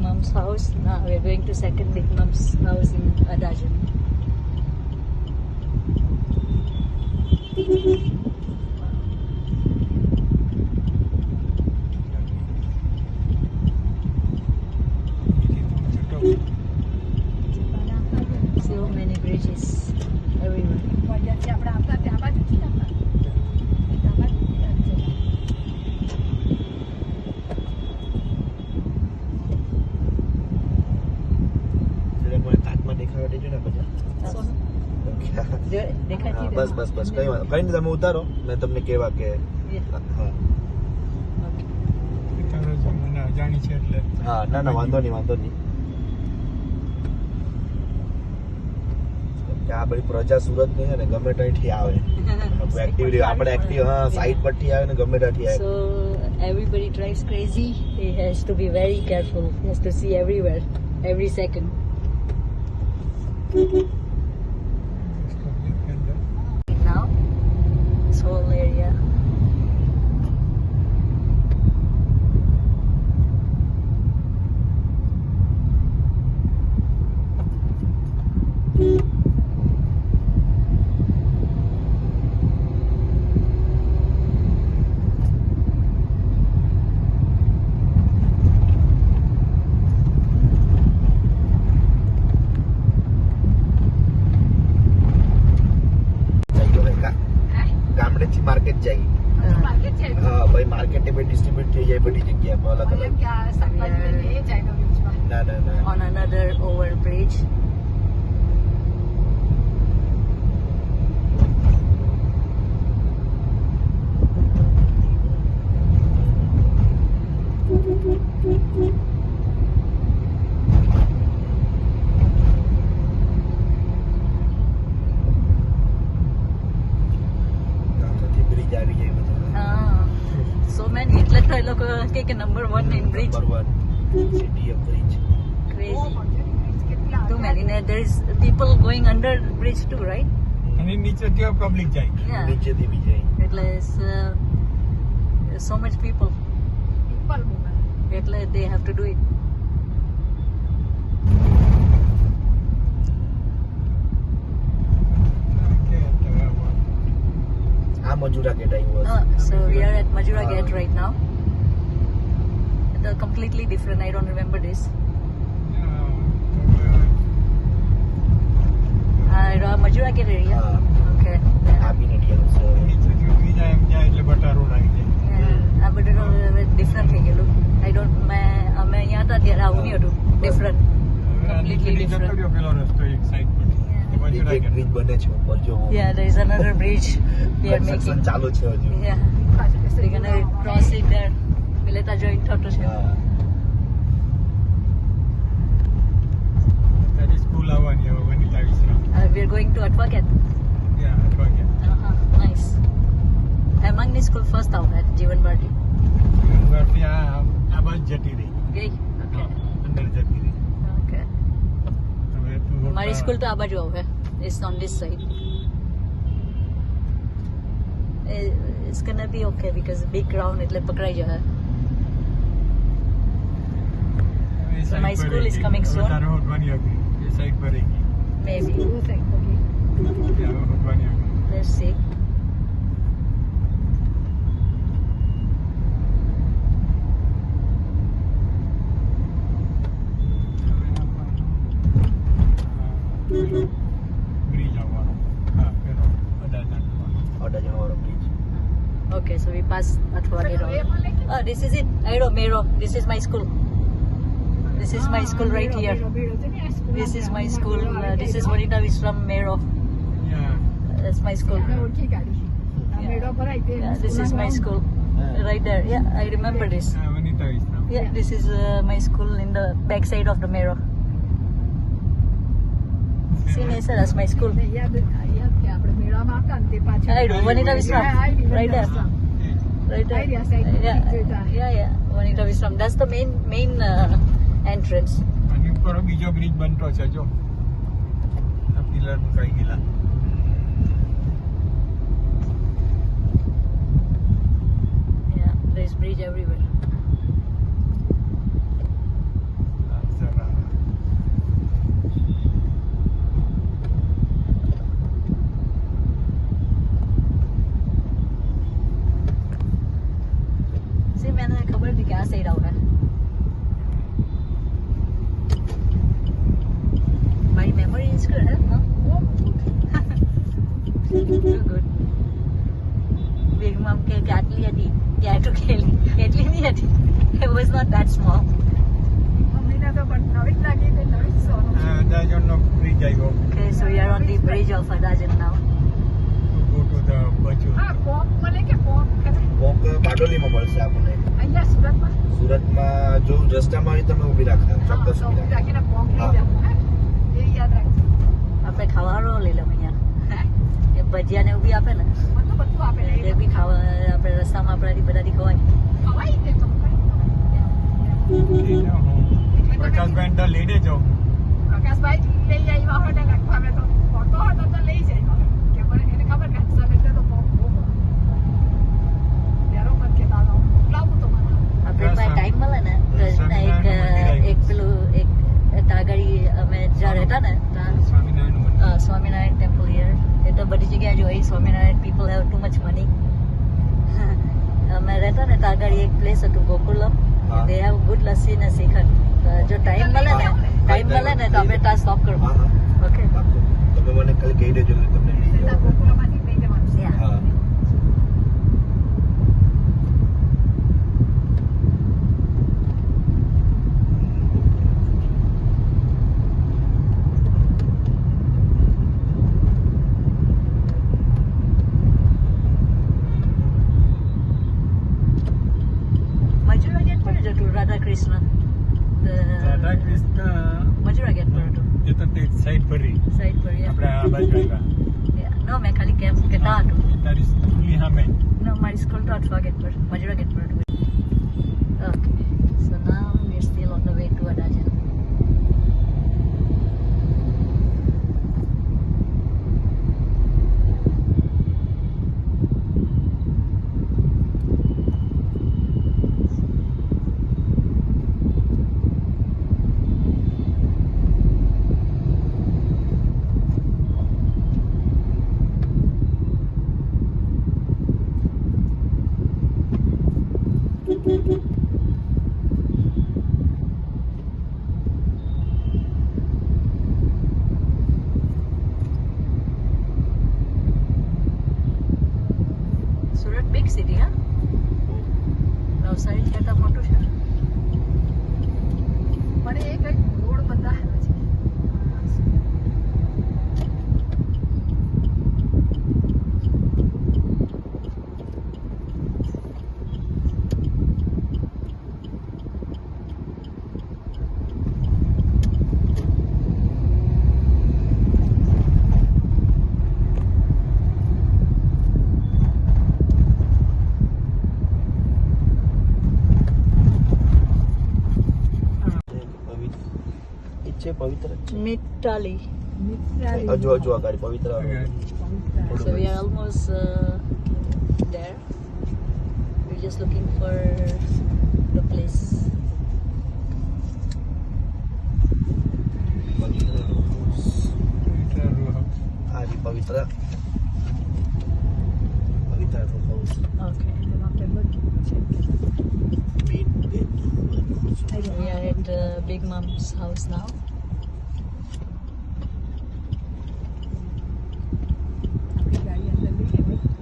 mom's house. Now we're going to second Big Mom's house in Adajan. So many bridges everywhere. બસ બસ બસ કઈ નહીં તમે ઉતારો મેં તમને કહેવા કે હા હા ના ના વાંધો નહીં આ બધી પ્રજા સુરત ની છે ને ગમે ત્યાંથી આવે એક્ટિવલી આપણે એક્ટિવ હા સાઈડ પરથી આવે ને ગમે ત્યાંથી આવે. So everybody drives crazy. He has to be very careful. He has to see everywhere, every second. Now, this whole area. Market જાય હા ભાઈ માર્કેટ એ ડિસ્ટ્રીબ્યુટ થઈ જાય બધી જગ્યાએ અલગ અલગ ના ના ના On another overbridge. So many. એટલે તો એ લોકો કે number 1 in bridge. Number 1 city of bridge. Crazy. Too many. There is people going under bridge too, right? અને નીચેથી પબ્લિક જાય Yeah. નીચેથી બી જાય એટલે so much people. એટલે they have to do it. આ મજૂરા ગેટ આવ્યું So we are at Majura Gate right now. The completely different. I don't remember this. Majura Gate area. Okay. આપી નથી નીચેથી ઉતરી જાય એમ જાય એટલે બટારો લાગી જાય આ બધું ડિફરન્ટ થઈ ગયેલું. I don't અમે અહીંયા હતા ત્યારે આવું નહીં હતું. ડિફરન્ટ. Completely different. પેલો રસ્તો એક સાઈડ પર એક બ્રિજ બને છે ઉપર જો Yeah, there is another bridge we are construction making. ચાલુ છે હજુ Yeah. We're gonna cross it there. Pileta join થતું છે. હા તારી સ્કૂલ આવવાની હવે વનિતા વિશ્રામ We're going to Advocate. યા અઠવા ગયા Nice. Amangni school first out at Jeevan Bharti. ઘરથી આ બસ જતી રહી ગઈ. Okay. અંદર જતી રહી Okay. હવે તું મારી સ્કૂલ તો આ બાજુ આવે. It's on this side. It's gonna be okay because big ground એટલે પકડાઈ જશે. So my school is coming soon. તારે હોટવાની હતી એ સાઈડ પર રહી ગઈ Maybe. ત્યાં હોટવાની હતી Let's see. બ્રિજ આવવાનો હા પેલો અડાજણ અડાજણવાળો bridge Okay, so we pass Athwani Road. Oh, this is it. Airo Mero. This is my school. This is my school right here. This is my school. This is Vanita Vishram Mero. Yeah That's my school. Yeah, this is my school. Right there. Yeah, I remember this. હા વનિતા વિશ્રામ Yeah, this is my school in the back side of the Mero. See, Nisa, that's my school. I do. Vanita Vishram. Right there. Right there. Yeah. Vanita Vishram. That's the main entrance. અને ઉપર બીજો bridge બનતો છે જો આ pillar મુકાઈ ગયેલા Yeah, there's bridge everywhere. sure कि क्या side आउगा. My memory is good, huh? Too good. Big mom કે આટલી હતી ત્યાં તો ખેલી એટલી નહીં હતી. It was not that small. દાજણનો બ્રિજ આવ્યો. Okay, so we are on the bridge of Adajan now. Go to the Bachur. કોક બારડોલીમાં મળશે આપણને. સુરતમાં જો રસ્તામાં હોય તમે ઊભી રાખતા ચોક્કસ ઊભી રાખતા. આપણે ખાવાનો લઈ લઉં અહીંયા એ ભજીયા ને એવું બી આપે ને એ બી ખાવા આપણે રસ્તામાં આપણાથી બધાથી ખવાય. પ્રકાશભાઈ અંદર લઈને જાઓ. આપણે ટાઈમ મળે ને તો એક પેલું એક તાગડી અમે જ્યાં રહેતા ને ત્યાં સ્વામિનારાયણ ટેમ્પલ હિયર એ તો બધી જગ્યાએ જો Swaminarayan people have too much money. અમે રહેતા ને ત્યાં આગળ એક પ્લેસ હતું Gokulam they have good lassi ને શ્રીખંડ. જો ટાઈમ મળે ને તો આપણે ત્યાં સ્ટોપ કરવું. ઓકે તમે મને ખાલી કહી દેજો એટલે તમને લઈ જાઓ. હા મજૂરા ગેટ પર જતું રાધા કૃષ્ણ મજૂરા ગેટ પર હતું એ તો તે સાઈડ ભરી સાઈડ પર આપણે આ બાજુ આવ્યા. નો મેં ખાલી કેમ કે ત્યાં હતું. તારી સ્કૂલની સામે. No, my school to Atwa get per Majura get per. Okay, so now we're still on the way to Adajan. Surat big city, huh? Navsari કરતા મોટું છે. પવિત્ર Mittali. હજુ આ ગાડી પવિત્ર So we are almost there. We're just looking for the place. હા જી પવિત્ર house. Okay. We are at Big Mom's house now.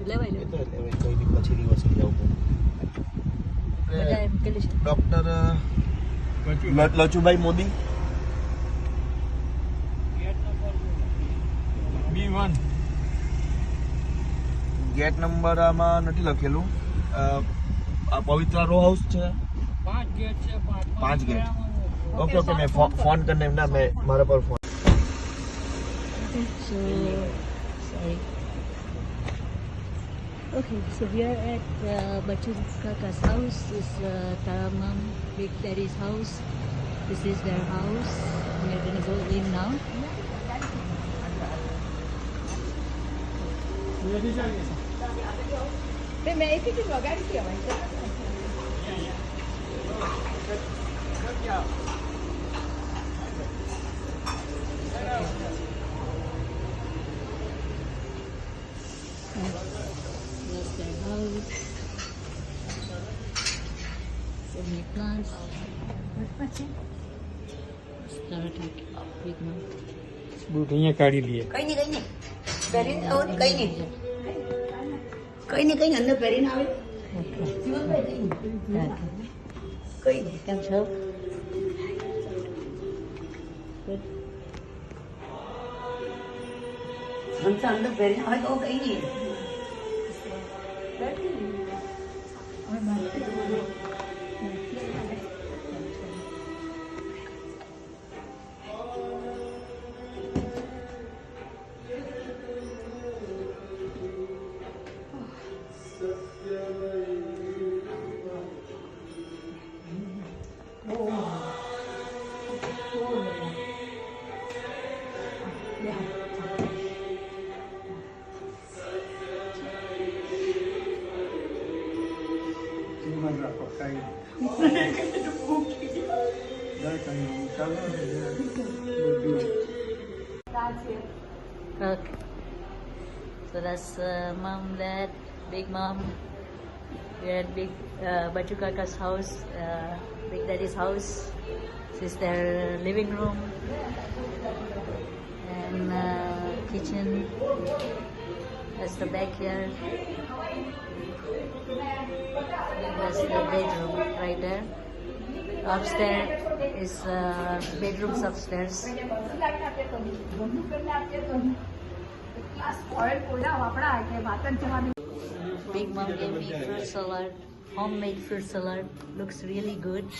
લેવાય કોઈ બી પછી દિવસ જવું બધા એમ કેલી છે. Doctor Lachubhai Modi B1 gate number આમાં નથી લખેલું. આ પવિત્ર રો હાઉસ છે. 5 ગેટ છે. 5 ગેટ. ઓકે ઓકે મેં ફોન કરીને એમના મેં મારા પર phone. So sorry. Okay, so we are at Bachur Kaka's house. This is Taramam Big Daddy's house. This is their house. We are gonna go in now. That's their house. So Mini plants. Started big mom. Boot અહીંયા કાઢી લઈએ કઈ નહીં પહેરીને આવો ને કઈ નહીં અંદર પહેરીને આવે જીવનભાઈ કઈ નહીં કેમ છો? Good. હંસા અંદર પહેરીને આવે તો કઈ નહીં જીવન રાખો કાંઈ Okay. So that's mom, dad, big mom. We're at big Baju Kaka's house, Big Daddy's house. This is their living room and kitchen. That's the backyard. That's the bedroom right there. Upstairs is bedrooms upstairs. Big mom gave me fruit salad, homemade fruit salad. Looks really good. So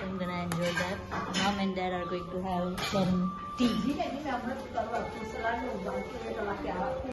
I'm gonna enjoy that. Mom and dad are going to have some tea.